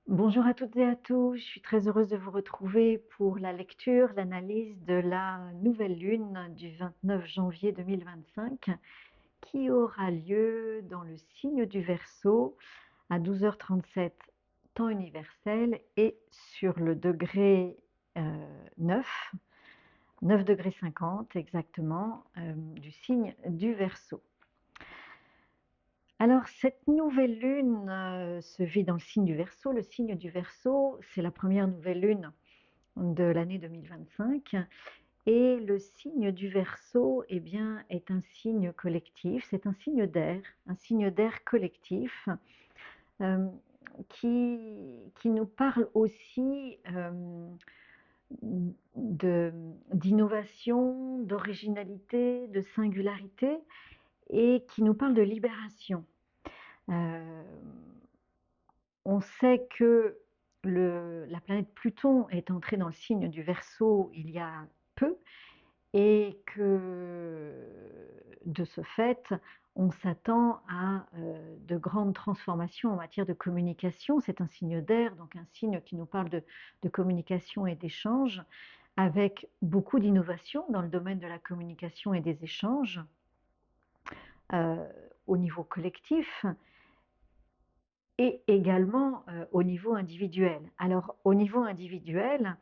Bonjour à toutes et à tous, je suis très heureuse de vous retrouver pour la lecture, l'analyse de la nouvelle lune du 29 janvier 2025 qui aura lieu dans le signe du Verseau à 12h37 temps universel et sur le degré 9, 9 degrés 50 exactement, du signe du Verseau. Alors cette nouvelle lune se vit dans le signe du Verseau. Le signe du Verseau, c'est la première nouvelle lune de l'année 2025 et le signe du Verseau, eh bien, est un signe collectif, c'est un signe d'air collectif euh, qui nous parle aussi d'innovation, d'originalité, de singularité et qui nous parle de libération. Euh, on sait que la planète Pluton est entrée dans le signe du Verseau il y a peu et que de ce fait, on s'attend à de grandes transformations en matière de communication. C'est un signe d'air, donc un signe qui nous parle de communication et d'échange, avec beaucoup d'innovations dans le domaine de la communication et des échanges euh, au niveau collectif et également au niveau individuel. Alors au niveau individuel,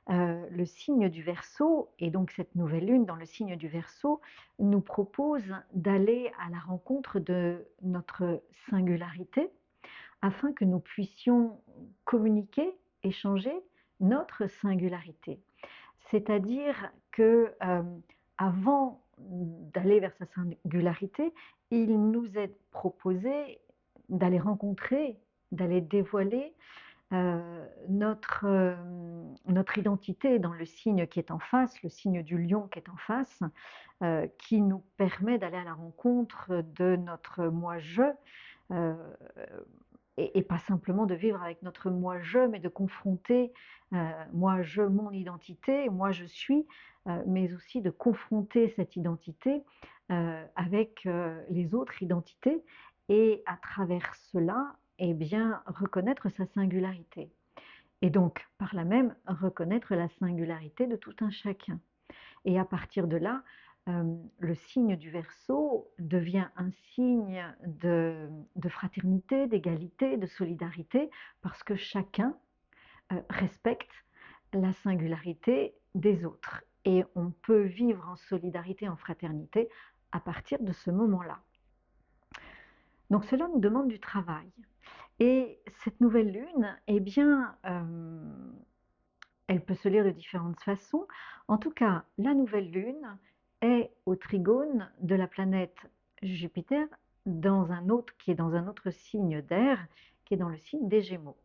le signe du Verseau, et donc cette nouvelle lune dans le signe du Verseau, nous propose d'aller à la rencontre de notre singularité afin que nous puissions communiquer, échanger notre singularité. C'est-à-dire que avant d'aller vers sa singularité, il nous est proposé d'aller rencontrer, d'aller dévoiler notre identité dans le signe qui est en face, le signe du lion qui est en face, qui nous permet d'aller à la rencontre de notre moi-je, euh, et pas simplement de vivre avec notre moi-je, mais de confronter moi-je, mon identité, moi je suis, mais aussi de confronter cette identité avec les autres identités et à travers cela, eh bien, reconnaître sa singularité. Et donc, par là même, reconnaître la singularité de tout un chacun. Et à partir de là, le signe du Verseau devient un signe de fraternité, d'égalité, de solidarité, parce que chacun respecte la singularité des autres. Et on peut vivre en solidarité, en fraternité, à partir de ce moment-là. Donc cela nous demande du travail. Et cette nouvelle lune, eh bien, elle peut se lire de différentes façons. En tout cas, la nouvelle lune est au trigone de la planète Jupiter dans un autre, qui est dans un autre signe d'air, qui est dans le signe des Gémeaux.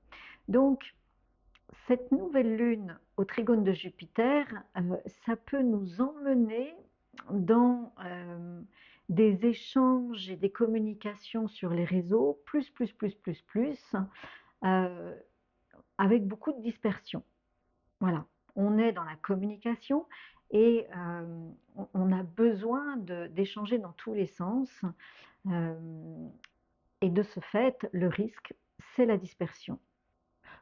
Donc, cette nouvelle lune au trigone de Jupiter, ça peut nous emmener dans des échanges et des communications sur les réseaux, euh, avec beaucoup de dispersion. Voilà, on est dans la communication et on a besoin d'échanger dans tous les sens. euh, et de ce fait, le risque, c'est la dispersion.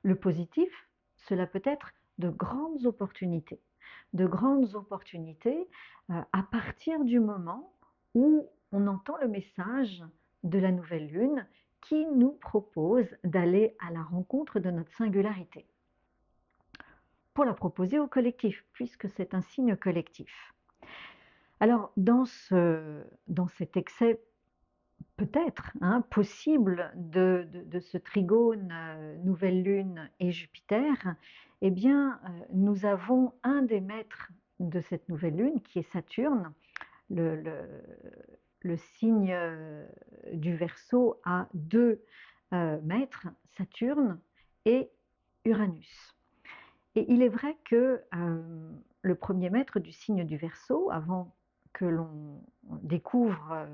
Le positif, cela peut être de grandes opportunités à partir du moment où on entend le message de la nouvelle lune qui nous propose d'aller à la rencontre de notre singularité pour la proposer au collectif, puisque c'est un signe collectif. Alors, dans cet excès peut-être possible de ce trigone nouvelle lune et Jupiter, eh bien, nous avons un des maîtres de cette nouvelle lune qui est Saturne, le, le, le signe du Verseau a deux maîtres, Saturne et Uranus. Et il est vrai que le premier maître du signe du Verseau, avant que l'on découvre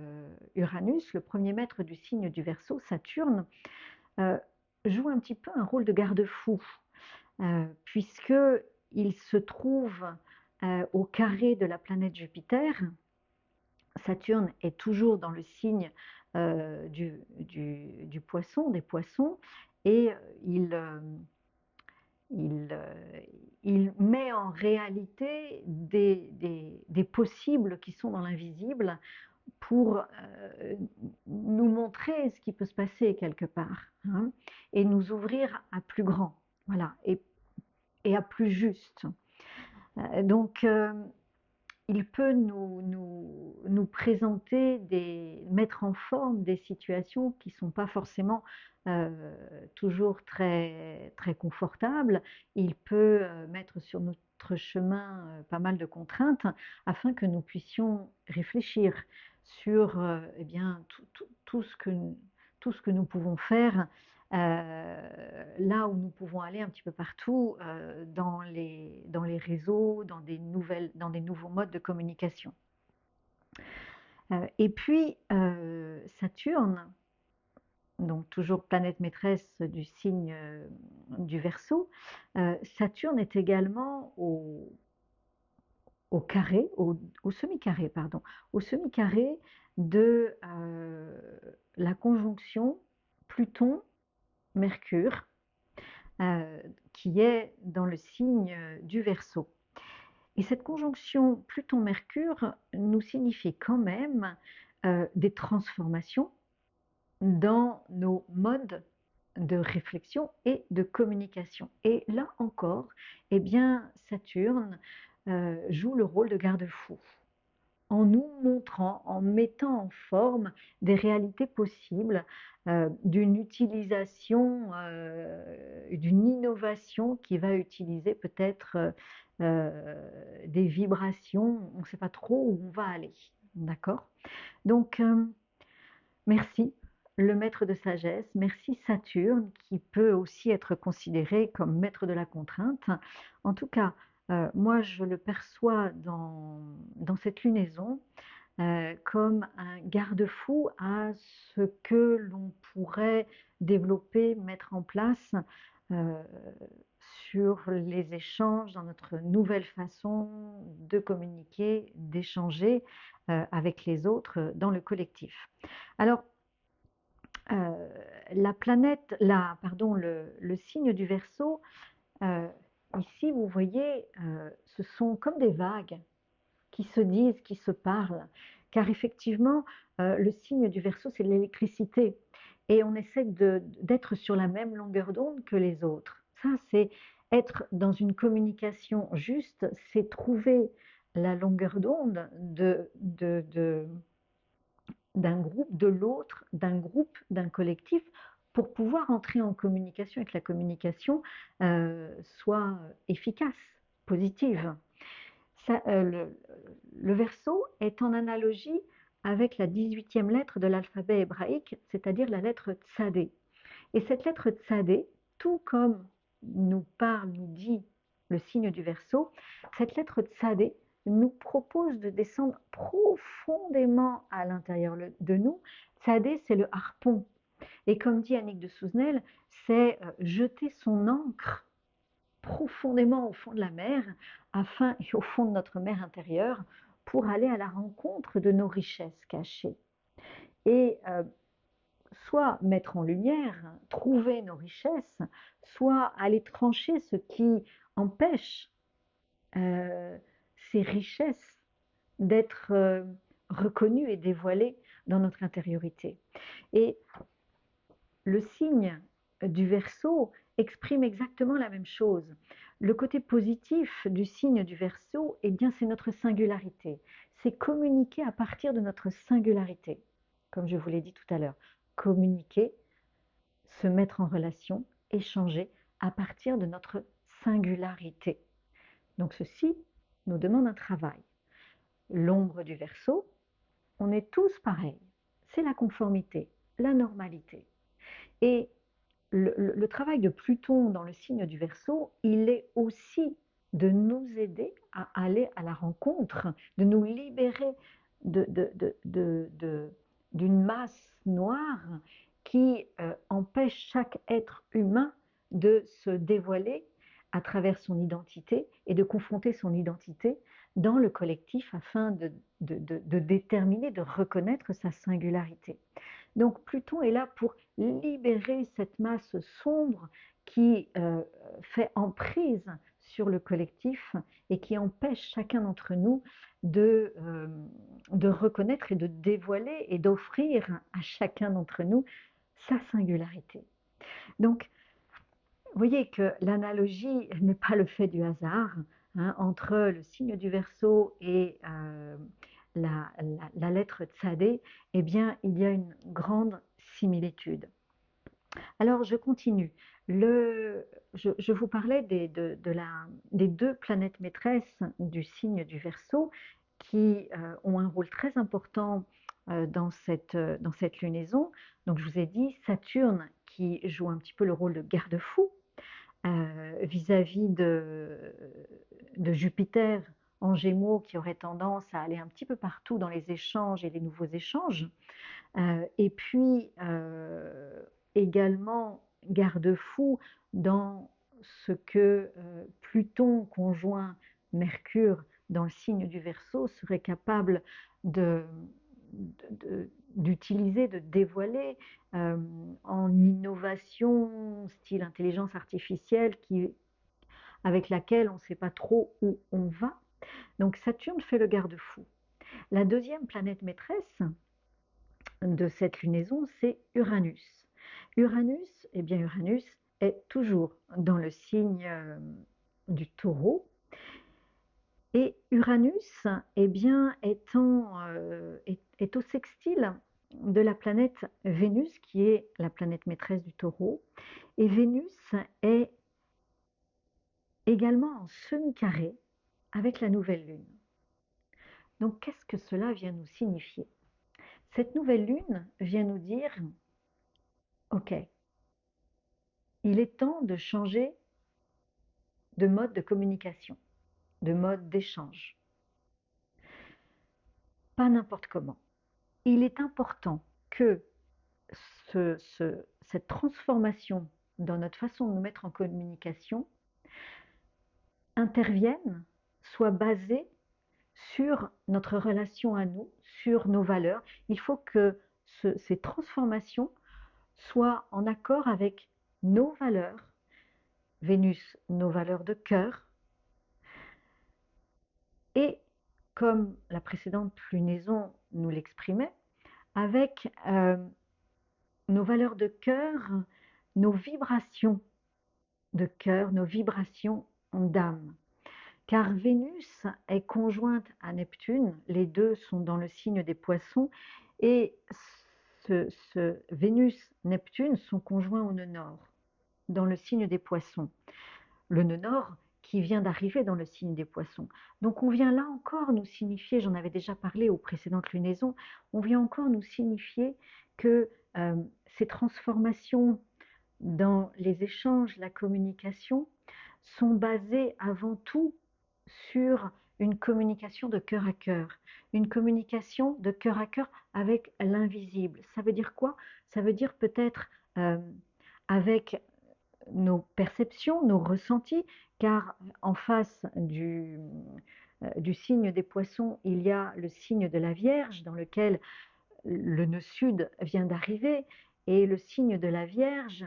Uranus, le premier maître du signe du Verseau, Saturne, euh, joue un petit peu un rôle de garde-fou, puisqu'il se trouve au carré de la planète Jupiter. Saturne est toujours dans le signe du poisson, des poissons, et il, il, euh, il met en réalité des possibles qui sont dans l'invisible pour nous montrer ce qui peut se passer quelque part, hein, et nous ouvrir à plus grand, voilà, et à plus juste. Donc, il peut nous présenter, mettre en forme des situations qui ne sont pas forcément toujours très, très confortables. Il peut mettre sur notre chemin pas mal de contraintes afin que nous puissions réfléchir sur eh bien, tout ce que nous pouvons faire là où nous pouvons aller un petit peu partout dans les réseaux, dans des nouveaux modes de communication. Et puis Saturne, donc toujours planète maîtresse du signe du Verseau, Saturne est également au carré, au semi-carré, pardon, au semi-carré de la conjonction Pluton-Mercure, qui est dans le signe du Verseau. Et cette conjonction Pluton-Mercure nous signifie quand même des transformations dans nos modes de réflexion et de communication. Et là encore, eh bien, Saturne joue le rôle de garde-fou en nous montrant, en mettant en forme des réalités possibles, d'une utilisation, d'une innovation qui va utiliser peut-être des vibrations, on ne sait pas trop où on va aller. D'accord? Donc, merci le maître de sagesse, merci Saturne qui peut aussi être considéré comme maître de la contrainte. En tout cas, moi je le perçois dans cette lunaison comme un garde-fou à ce que l'on pourrait développer, mettre en place euh, sur les échanges, dans notre nouvelle façon de communiquer, d'échanger avec les autres dans le collectif. Alors, la planète, pardon, le signe du Verseau, ici vous voyez, ce sont comme des vagues qui se disent, qui se parlent. Car effectivement, le signe du Verseau, c'est l'électricité. Et on essaie d'être sur la même longueur d'onde que les autres. Ça, c'est être dans une communication juste, c'est trouver la longueur d'onde d'un groupe, de l'autre, d'un groupe, d'un collectif, pour pouvoir entrer en communication et que la communication soit efficace, positive. Ça, le Verseau est en analogie avec la 18e lettre de l'alphabet hébraïque, c'est-à-dire la lettre Tsadé. Et cette lettre Tsadé, tout comme nous parle, nous dit le signe du Verseau, cette lettre Tsadé nous propose de descendre profondément à l'intérieur de nous. Tsadé, c'est le harpon. Et comme dit Annick de Souzenel, c'est jeter son encre profondément au fond de la mer, et au fond de notre mer intérieure, pour aller à la rencontre de nos richesses cachées. Et soit mettre en lumière, trouver nos richesses, soit aller trancher ce qui empêche ces richesses d'être reconnues et dévoilées dans notre intériorité. Et le signe du Verseau exprime exactement la même chose. Le côté positif du signe du Verseau, eh bien, c'est notre singularité. C'est communiquer à partir de notre singularité, comme je vous l'ai dit tout à l'heure. Communiquer, se mettre en relation, échanger à partir de notre singularité. Donc ceci nous demande un travail. L'ombre du Verseau, on est tous pareils. C'est la conformité, la normalité. Et le travail de Pluton dans le signe du Verseau, il est aussi de nous aider à aller à la rencontre, de nous libérer d'une masse noire qui empêche chaque être humain de se dévoiler à travers son identité et de confronter son identité dans le collectif afin de déterminer, de reconnaître sa singularité. Donc Pluton est là pour libérer cette masse sombre qui fait emprise sur le collectif et qui empêche chacun d'entre nous de, euh, de reconnaître et de dévoiler et d'offrir à chacun d'entre nous sa singularité. Donc, vous voyez que l'analogie n'est pas le fait du hasard, hein, entre le signe du Verseau et la lettre Tsadé, eh bien, il y a une grande similitude. Alors, je continue. Je vous parlais des deux planètes maîtresses du signe du Verseau qui ont un rôle très important dans cette lunaison. Donc, je vous ai dit Saturne qui joue un petit peu le rôle de garde-fou vis-à-vis de Jupiter en Gémeaux qui aurait tendance à aller un petit peu partout dans les échanges et les nouveaux échanges. Et puis également garde-fou dans ce que Pluton conjoint Mercure dans le signe du Verseau serait capable d'utiliser, de dévoiler en innovation, style intelligence artificielle, avec laquelle on ne sait pas trop où on va. Donc Saturne fait le garde-fou. La deuxième planète maîtresse de cette lunaison, c'est Uranus. Uranus, eh bien Uranus est toujours dans le signe du Taureau. Et Uranus, eh bien, est au sextile de la planète Vénus, qui est la planète maîtresse du Taureau. Et Vénus est également en semi-carré avec la nouvelle lune. Donc, qu'est-ce que cela vient nous signifier? Cette nouvelle lune vient nous dire, ok, il est temps de changer de mode de communication, de mode d'échange. Pas n'importe comment. Il est important que cette transformation dans notre façon de nous mettre en communication intervienne, soit basée sur notre relation à nous, sur nos valeurs. Il faut que ces transformations soient en accord avec nos valeurs, Vénus, nos valeurs de cœur, et comme la précédente lunaison nous l'exprimait, avec nos valeurs de cœur, nos vibrations de cœur, nos vibrations d'âme. Car Vénus est conjointe à Neptune, les deux sont dans le signe des Poissons, et Vénus-Neptune sont conjoints au nœud nord, dans le signe des Poissons. Le nœud nord qui vient d'arriver dans le signe des Poissons. Donc on vient là encore nous signifier, j'en avais déjà parlé aux précédentes lunaisons, on vient encore nous signifier que ces transformations dans les échanges, la communication, sont basées avant tout sur une communication de cœur à cœur, une communication de cœur à cœur avec l'invisible. Ça veut dire quoi? Ça veut dire peut-être avec nos perceptions, nos ressentis, car en face du signe des Poissons, il y a le signe de la Vierge dans lequel le nœud sud vient d'arriver, et le signe de la Vierge,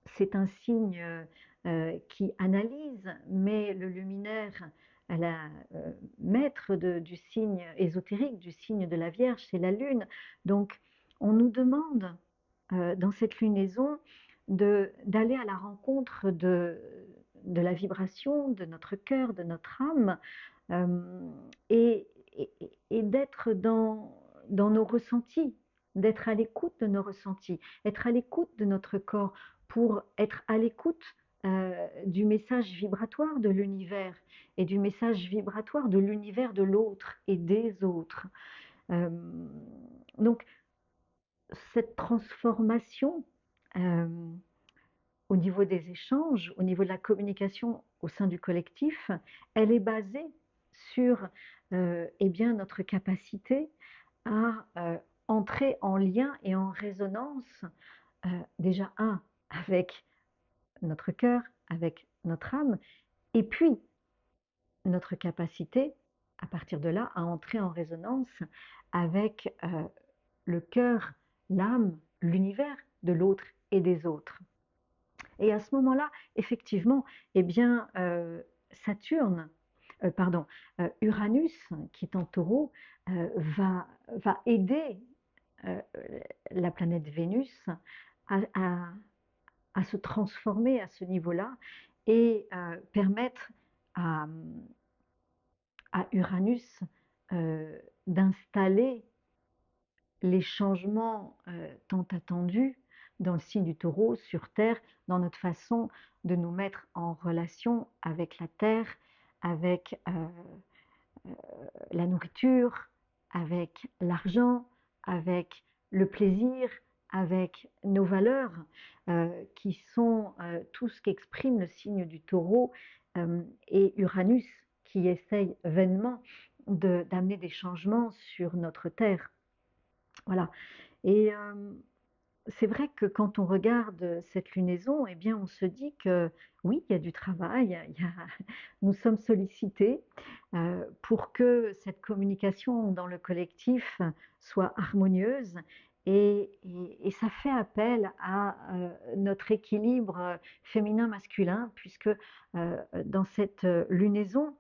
c'est un signe qui analyse, mais le luminaire, la maître du signe ésotérique, du signe de la Vierge, c'est la Lune. Donc, on nous demande dans cette lunaison d'aller à la rencontre de la vibration, de notre cœur, de notre âme, et, et d'être dans nos ressentis, d'être à l'écoute de nos ressentis, être à l'écoute de notre corps pour être à l'écoute du message vibratoire de l'univers et du message vibratoire de l'univers de l'autre et des autres. Donc, cette transformation au niveau des échanges, au niveau de la communication au sein du collectif, elle est basée sur eh bien, notre capacité à entrer en lien et en résonance, déjà avec notre cœur, avec notre âme, et puis notre capacité, à partir de là, à entrer en résonance avec le cœur, l'âme, l'univers de l'autre et des autres. Et à ce moment-là, effectivement, eh bien, Saturne, pardon, Uranus, qui est en taureau, va aider la planète Vénus à, à- à se transformer à ce niveau-là et permettre à, à Uranus d'installer les changements tant attendus dans le signe du taureau sur Terre, dans notre façon de nous mettre en relation avec la Terre, avec la nourriture, avec l'argent, avec le plaisir, avec nos valeurs, qui sont tout ce qu'exprime le signe du taureau, et Uranus qui essaye vainement d'amener des changements sur notre Terre. Voilà. Et c'est vrai que quand on regarde cette lunaison, eh bien, on se dit que oui, il y a du travail, nous sommes sollicités pour que cette communication dans le collectif soit harmonieuse et ça fait appel à notre équilibre féminin-masculin puisque dans cette lunaison,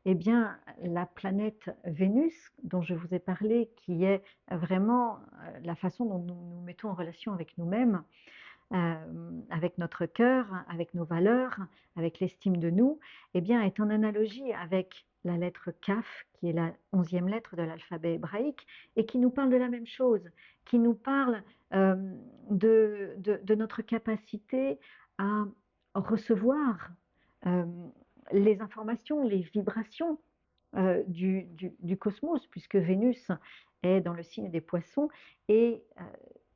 eh bien, la planète Vénus, dont je vous ai parlé, qui est vraiment la façon dont nous nous mettons en relation avec nous-mêmes, avec notre cœur, avec nos valeurs, avec l'estime de nous, eh bien, est en analogie avec la lettre Kaf, qui est la 11e lettre de l'alphabet hébraïque, et qui nous parle de la même chose, qui nous parle euh, de notre capacité à recevoir euh, les informations, les vibrations du cosmos, puisque Vénus est dans le signe des poissons, et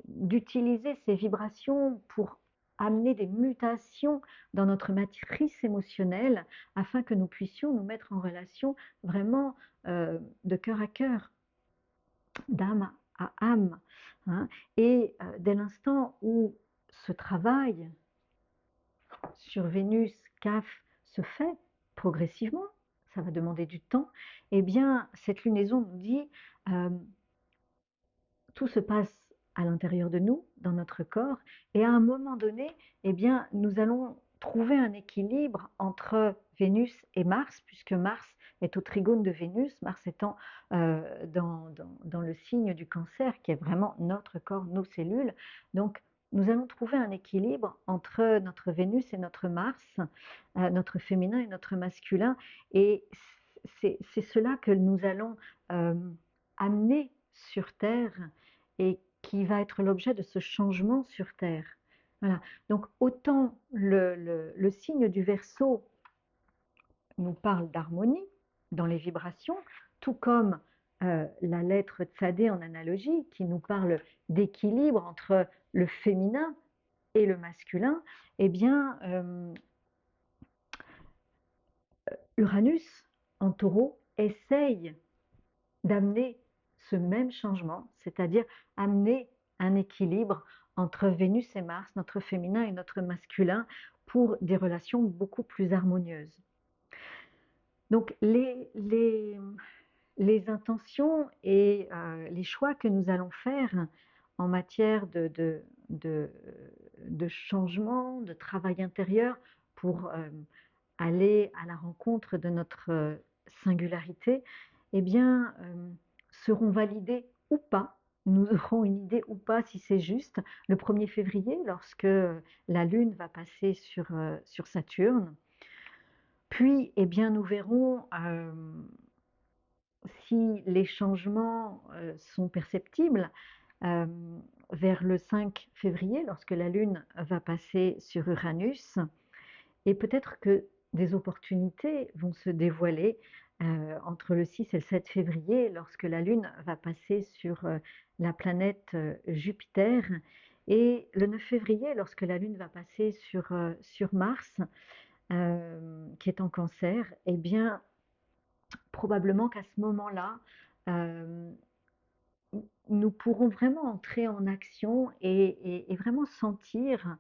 d'utiliser ces vibrations pour amener des mutations dans notre matrice émotionnelle afin que nous puissions nous mettre en relation vraiment de cœur à cœur, d'âme à âme. Hein. Et dès l'instant où ce travail sur Vénus, CAF, se fait progressivement, ça va demander du temps, eh bien, cette lunaison nous dit euh, tout se passe à l'intérieur de nous, dans notre corps, et à un moment donné, eh bien, nous allons trouver un équilibre entre Vénus et Mars, puisque Mars est au trigone de Vénus, Mars étant dans le signe du cancer, qui est vraiment notre corps, nos cellules. Donc, nous allons trouver un équilibre entre notre Vénus et notre Mars, notre féminin et notre masculin, et c'est cela que nous allons amener sur Terre et qui va être l'objet de ce changement sur Terre. Voilà. Donc autant le signe du Verseau nous parle d'harmonie dans les vibrations, tout comme la lettre Tsadé en analogie qui nous parle d'équilibre entre le féminin et le masculin, eh bien Uranus en taureau essaye d'amener ce même changement, c'est-à-dire amener un équilibre entre Vénus et Mars, notre féminin et notre masculin, pour des relations beaucoup plus harmonieuses. Donc les intentions et les choix que nous allons faire en matière de changement, de travail intérieur pour aller à la rencontre de notre singularité, eh bien, seront validés ou pas. Nous aurons une idée ou pas si c'est juste le 1er février, lorsque la Lune va passer sur Saturne. Puis, eh bien, nous verrons si les changements sont perceptibles vers le 5 février, lorsque la Lune va passer sur Uranus. Et peut-être que des opportunités vont se dévoiler entre le 6 et le 7 février, lorsque la Lune va passer sur la planète Jupiter, et le 9 février, lorsque la Lune va passer sur Mars, qui est en Cancer. Eh bien, probablement qu'à ce moment-là, nous pourrons vraiment entrer en action et vraiment sentir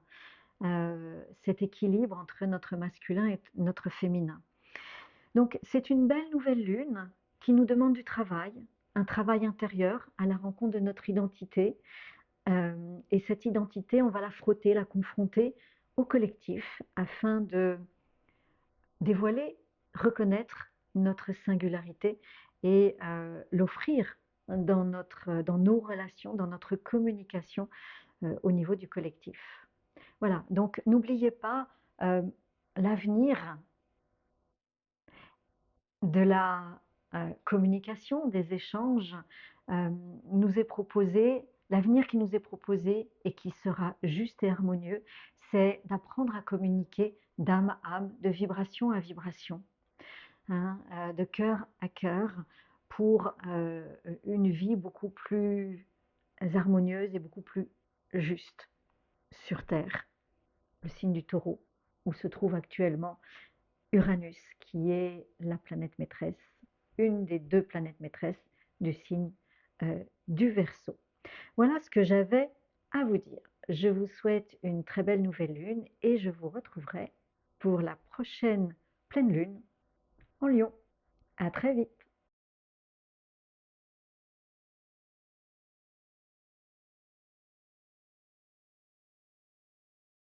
cet équilibre entre notre masculin et notre féminin. Donc c'est une belle nouvelle lune qui nous demande du travail, un travail intérieur à la rencontre de notre identité, Et cette identité, on va la frotter, la confronter au collectif afin de dévoiler, reconnaître notre singularité et l'offrir dans nos relations, dans notre communication au niveau du collectif. Voilà, donc n'oubliez pas, euh, l'avenir de la communication, des échanges, euh, nous est proposé, l'avenir qui nous est proposé et qui sera juste et harmonieux, c'est d'apprendre à communiquer d'âme à âme, de vibration à vibration, hein, de cœur à cœur, pour une vie beaucoup plus harmonieuse et beaucoup plus juste sur Terre, le signe du taureau, où se trouve actuellement Uranus, qui est la planète maîtresse, une des deux planètes maîtresses du signe du Verseau. Voilà ce que j'avais à vous dire. Je vous souhaite une très belle nouvelle lune et je vous retrouverai pour la prochaine pleine lune en Lion. À très vite.